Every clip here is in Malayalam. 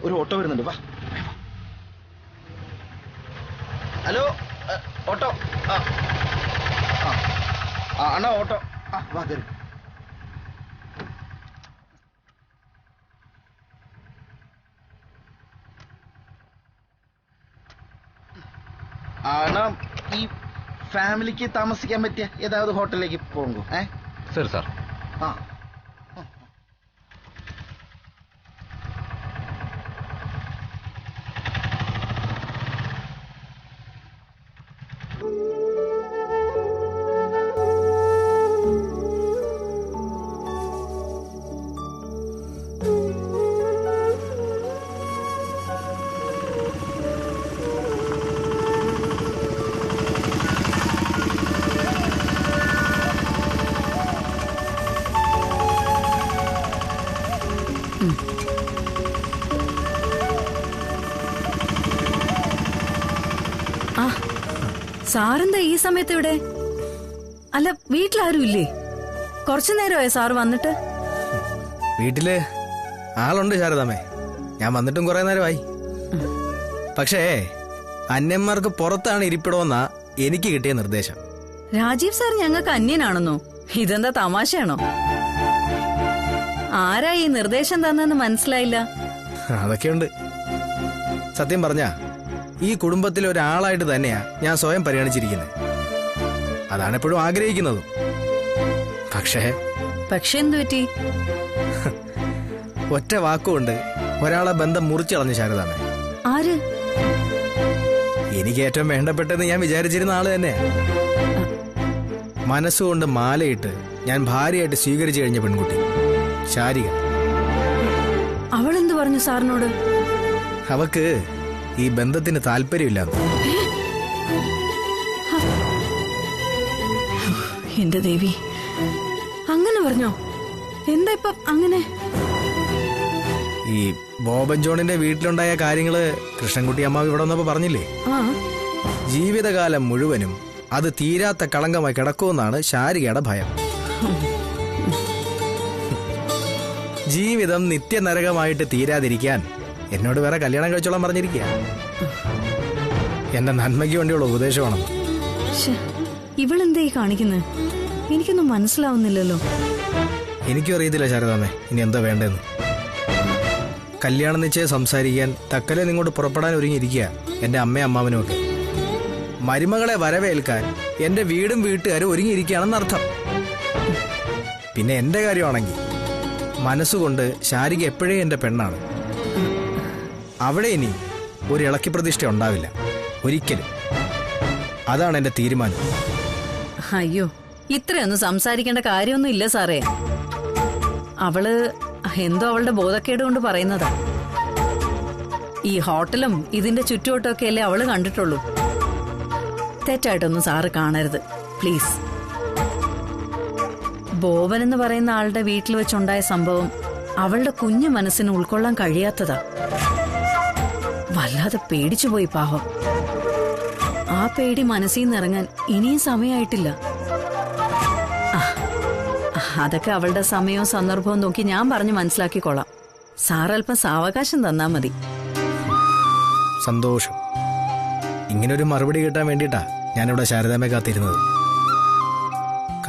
ഒരു ഓട്ടോ വരുന്നുണ്ട്, വാ. Hello, auto. അണ്ണാ ഓട്ടോ. വാ കയറി. അണ്ണാ, ഈ ഫാമിലിക്ക് താമസിക്കാൻ പറ്റിയ ഏതാவது ഹോട്ടലിലേക്ക് പോകുമ്പോ? ശരി സാർ. സാറെന്താ ഈ സമയത്ത് ഇവിടെ? അല്ല, വീട്ടിലാരും ഇല്ലേ? കുറച്ചു നേരമായി സാറ് വന്നിട്ട്. വീട്ടില് ആളുണ്ട് ശാരദാമ്മേ, ഞാൻ വന്നിട്ടും കുറെ നേരമായി. പക്ഷേ അന്യന്മാർക്ക് പുറത്താണ് ഇരിപ്പിടമെന്നാ എനിക്ക് കിട്ടിയ നിർദ്ദേശം. രാജീവ് സാർ ഞങ്ങൾക്ക് അന്യനാണെന്നോ? ഇതെന്താ തമാശയാണോ? ആരാ ഈ നിർദ്ദേശം തന്നെന്ന് മനസ്സിലായില്ല. അതൊക്കെയുണ്ട്. സത്യം പറഞ്ഞാ ഈ കുടുംബത്തിൽ ഒരാളായിട്ട് തന്നെയാ ഞാൻ സ്വയം പരിഗണിച്ചിരിക്കുന്നത്. അതാണ് എപ്പോഴും ആഗ്രഹിക്കുന്നതും. പക്ഷേ എന്തു പറ്റി? ഒറ്റ വാക്കുകൊണ്ട് ഒരാളെ ബന്ധം മുറിച്ചളഞ്ഞു ശാരദാമ്മ. ആര്? എനിക്ക് ഏറ്റവും വേണ്ടപ്പെട്ടെന്ന് ഞാൻ വിചാരിച്ചിരുന്ന ആള് തന്നെയാ. മനസ്സുകൊണ്ട് മാലയിട്ട് ഞാൻ ഭാര്യയായിട്ട് സ്വീകരിച്ചു കഴിഞ്ഞ പെൺകുട്ടി ശാരിക. അവളെന്തു പറഞ്ഞു സാറിനോട്? അവക്ക് ഈ ബന്ധത്തിന് താല്പര്യമില്ല. എന്റെ ദേവി, അങ്ങനെ പറഞ്ഞോ? എന്താ ഇപ്പൊ അങ്ങനെ? ഈ ബോബൻ ജോണിന്റെ വീട്ടിലുണ്ടായ കാര്യങ്ങള് കൃഷ്ണൻകുട്ടി അമ്മാവ് ഇവിടെ വന്നപ്പോ പറഞ്ഞില്ലേ? ജീവിതകാലം മുഴുവനും അത് തീരാത്ത കളങ്കമായി കിടക്കുമെന്നാണ് ശാരികയുടെ ഭയം. ജീവിതം നിത്യനരകമായിട്ട് തീരാതിരിക്കാൻ എന്നോട് വേറെ കല്യാണം കഴിച്ചോളാൻ പറഞ്ഞിരിക്കുക. എന്റെ നന്മയ്ക്ക് വേണ്ടിയുള്ള ഉപദേശമാണ്. ഇവളെന്തേ കാണിക്കുന്നത്? എനിക്കൊന്നും മനസ്സിലാവുന്നില്ലല്ലോ. എനിക്കും അറിയത്തില്ല ശാരദാമ്മേ ഇനി എന്താ വേണ്ടെന്ന്. കല്യാണം നിശ്ചയം സംസാരിക്കാൻ തക്കലെ നിങ്ങോട്ട് പുറപ്പെടാൻ ഒരുങ്ങിയിരിക്കുക എന്റെ അമ്മയും അമ്മാവനും ഒക്കെ. മരുമകളെ വരവേൽക്കാൻ എന്റെ വീടും വീട്ടുകാരും ഒരുങ്ങിയിരിക്കുകയാണെന്നർത്ഥം. പിന്നെ എന്റെ കാര്യമാണെങ്കിൽ മനസ്സുകൊണ്ട് ശാരിക എപ്പോഴേ എന്റെ പെണ്ണാണ്. അവിടെ ഇനി ഒരു ഇളക്കി പ്രതിഷ്ഠ ഉണ്ടാവില്ല ഒരിക്കലും. അതാണ് എന്റെ തീരുമാനം. അയ്യോ, ഇത്രയൊന്നും സംസാരിക്കേണ്ട കാര്യമൊന്നും ഇല്ല സാറേ. അവള് എന്തോ അവളുടെ ബോധക്കേട് കൊണ്ട് പറയുന്നതാ. ഈ ഹോട്ടലും ഇതിന്റെ ചുറ്റുവട്ടമൊക്കെ അല്ലേ അവള് കണ്ടിട്ടുള്ളൂ. തെറ്റായിട്ടൊന്നും സാറ് കാണരുത് പ്ലീസ്. ബോബൻ എന്ന് പറയുന്ന ആളുടെ വീട്ടിൽ വെച്ചുണ്ടായ സംഭവം അവളുടെ കുഞ്ഞു മനസ്സിന് ഉൾക്കൊള്ളാൻ കഴിയാത്തതാ. വല്ലാതെ പേടിച്ചുപോയി പാവം. ആ പേടി മനസ്സിൽ നിന്ന് ഇറങ്ങാൻ ഇനിയും സമയമായിട്ടില്ല. അതൊക്കെ അവളുടെ സമയവും സന്ദർഭവും നോക്കി ഞാൻ പറഞ്ഞു മനസ്സിലാക്കിക്കോളാം. സാറൽപ്പം സാവകാശം തന്നാ മതി. സന്തോഷം. ഇങ്ങനൊരു മറുപടി കിട്ടാൻ വേണ്ടിയിട്ടാ ഞാനിവിടെ ശാരദാമ്മയെ കാത്തിരുന്നത്.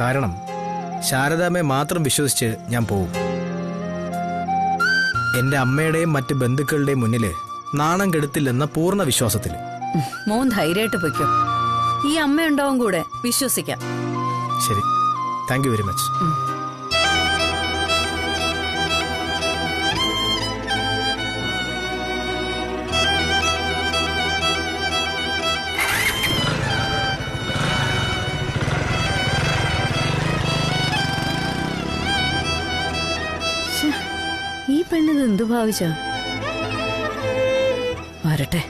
കാരണം ശാരദാമ്മയെ മാത്രം വിശ്വസിച്ച് ഞാൻ പോവും. എന്റെ അമ്മയുടെയും മറ്റ് ബന്ധുക്കളുടെയും മുന്നില് നാണം കെടുത്തില്ലെന്ന പൂർണ്ണ വിശ്വാസത്തിൽ. മോൻ ധൈര്യമായിട്ട് പൊയ്ക്കോ. ഈ അമ്മയുണ്ടാവും കൂടെ, വിശ്വസിക്കാം. ശരി, താങ്ക് യു വെരി മച്ച്. ഈ പെണ്ണിത് എന്തു ഭാവിച്ച? വരട്ടെ,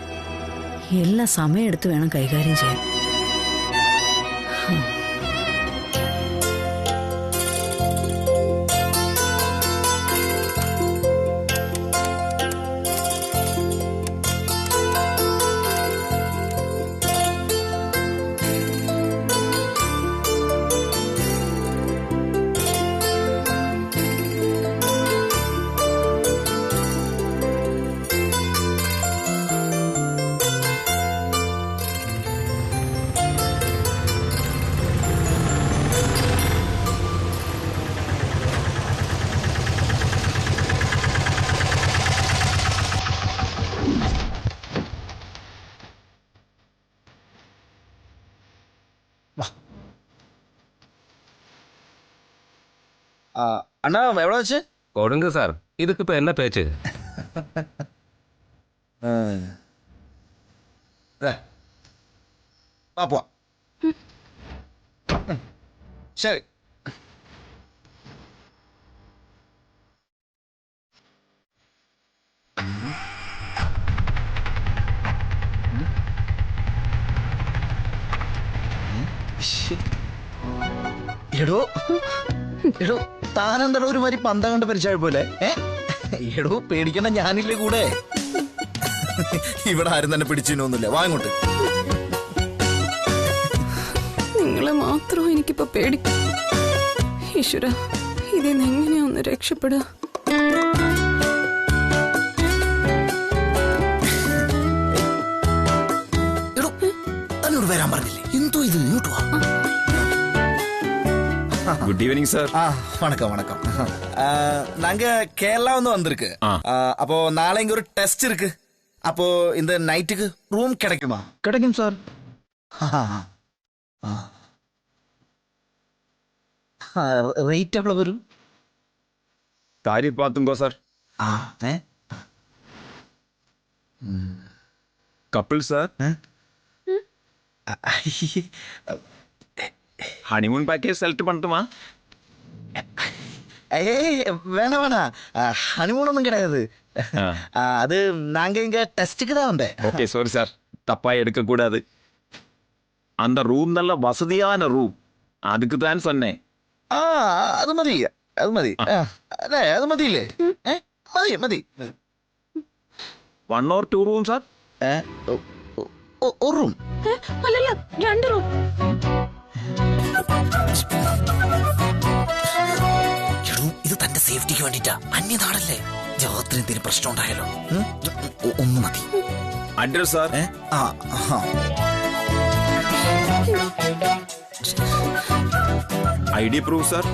എല്ലാ സമയം എടുത്ത് വേണം കൈകാര്യം ചെയ്യാൻ. அண்ணா எவ்வளோ ஆச்சு? கொடுங்க சார், இதுக்கு இப்ப என்ன பேச்சு? பார்ப்போம். சரி. എടോ എടോ താനെന്താ ഒരുമാതിരി പന്തം കണ്ട് പരിചയ പോലെ? എടോ പേടിക്കണ്ട, ഞാനില്ലേ കൂടെ. ഇവിടെ ആരും തന്നെ പിടിച്ചിനൊന്നുമില്ല. വാങ്ങോട്ട്. നിങ്ങളെ മാത്രം എനിക്കിപ്പോ പേടി. ഈശ്വര, ഇതിന്ന് എങ്ങനെയാ ഒന്ന് രക്ഷപ്പെടുക? എടോ തന്നോട് വരാൻ പറഞ്ഞില്ലേ? എന്തോ ഇത്, ഇങ്ങോട്ട് വാ. Good evening sir. வணக்கம் வணக்கம். நாங்க கேரளா வந்து வந்திருக்கு. அப்போ நாளை இங்க ஒரு டெஸ்ட் இருக்கு. அப்போ இந்த நைட்டுக்கு ரூம் கிடைக்குமா? கிடைக்கும் சார். റേറ്റ് എവിടെ വരും? കാര്യം പാത്തുങ്കോ sir. Couple sir. Honeymoon package select பண்ணட்டுமா? வேணாம் வேணாம், ஹனிமூன் ஒன்றும் கிடையாது. அது நாங்க இங்க டெஸ்ட்டுக்கு தான் வந்தேன். ஓகே சாரி சார், தப்பா எடுக்க கூடாது. அந்த ரூம் நல்ல வசதியான ரூம், அதுக்கு தான் சொன்னேன். அது மதி, அது மதி. അല്ലേ അത് മതിയില്ലേ? മതി മതി. 1 or 2 റൂം സാർ? ഒരു റൂം. അല്ലല്ല, 2 റൂം. ഇത് തന്റെ സേഫ്റ്റിക്ക് വേണ്ടിട്ടാ. അന്യനാടല്ലേ, രാത്രി എന്തെങ്കിലും പ്രശ്നം ഉണ്ടായാലോ. ഒന്ന് മതി. Address sir? ID proof, sir?